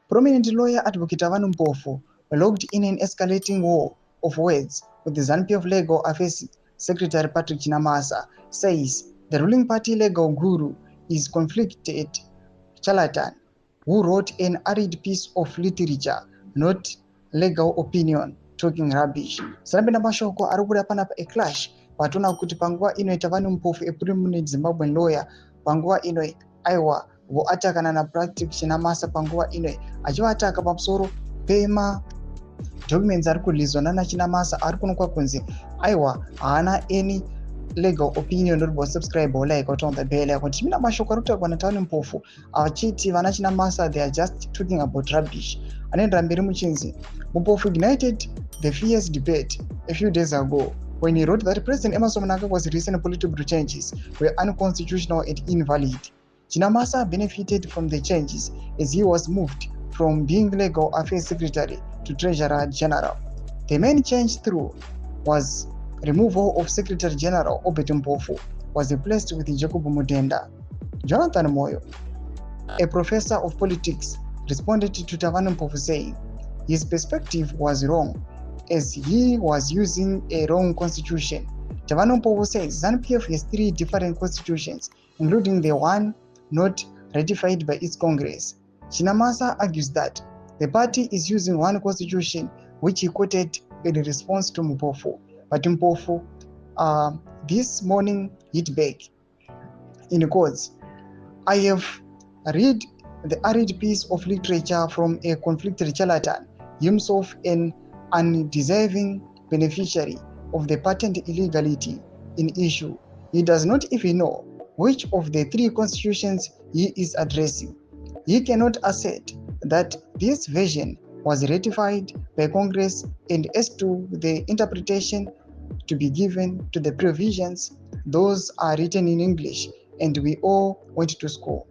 Prominent lawyer Advocate Tavanhu Mpofu, logged in an escalating war of words with the ZANU-PF Legal Affairs Secretary Patrick Chinamasa, says the ruling party legal guru is conflicted charlatan who wrote an arid piece of literature, not legal opinion, talking rubbish. Sarambe na mashoko arikuda panapa a clash patona kuti panguva ino Tavanhu Mpofu, a prominent Zimbabwean lawyer, panguva ino aiwa voatakana na Patrick Chinamasa panguva ino achivataka pamusoro pema documents ari kureleaswa nana Chinamasa ari kunokwa kunzi aiwa haana any legal opinion uri subscribe or like on the bell yakoti chimina mashoko ari kutaurwa naTavanhu Mpofu achiti vana Chinamasa they are just talking about rubbish. Anoendera mberi muchinzi Mpofu ignited the fierce debate a few days ago when he wrote that President Emmerson Mnangagwa's recent political changes were unconstitutional and invalid. Chinamasa benefited from the changes as he was moved from being Legal Affairs Secretary to Treasurer General. The main change through was removal of Secretary General Obed Mpofu was replaced with Jacob Mutenda. Jonathan Moyo, a professor of politics, responded to Tavanhu Mpofu saying his perspective was wrong as he was using a wrong constitution. Tavanhu Mpofu says ZANU-PF has 3 different constitutions, including the one not ratified by its Congress. Chinamasa argues that the party is using one constitution which he quoted in response to Mpofu. But Mpofu this morning hit back in quotes, I have read the arid piece of literature from a conflicted charlatan, himself an undeserving beneficiary of the patent illegality in issue. He does not even know which of the 3 constitutions he is addressing. He cannot assert that this version was ratified by Congress, and as to the interpretation to be given to the provisions, those are written in English and we all went to school.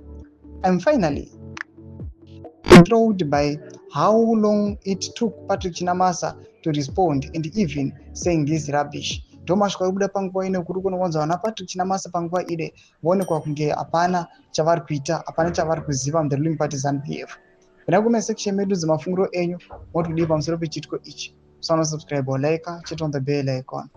And finally, enthralled by how long it took Patrick Chinamasa to respond and even saying this rubbish. Thomas Kwarubuda panguva ino kuri kunowanza wana Patrick Chinamasa panguva ine voonekwa kunge hapana chavari kuita, hapana chavari kuziva mu the ruling party ZANU-PF. Pena kuma section medu dzemafungiro enyu motodii pamusoro pechitiko ichi. Subscribe or like, hit on the bell icon.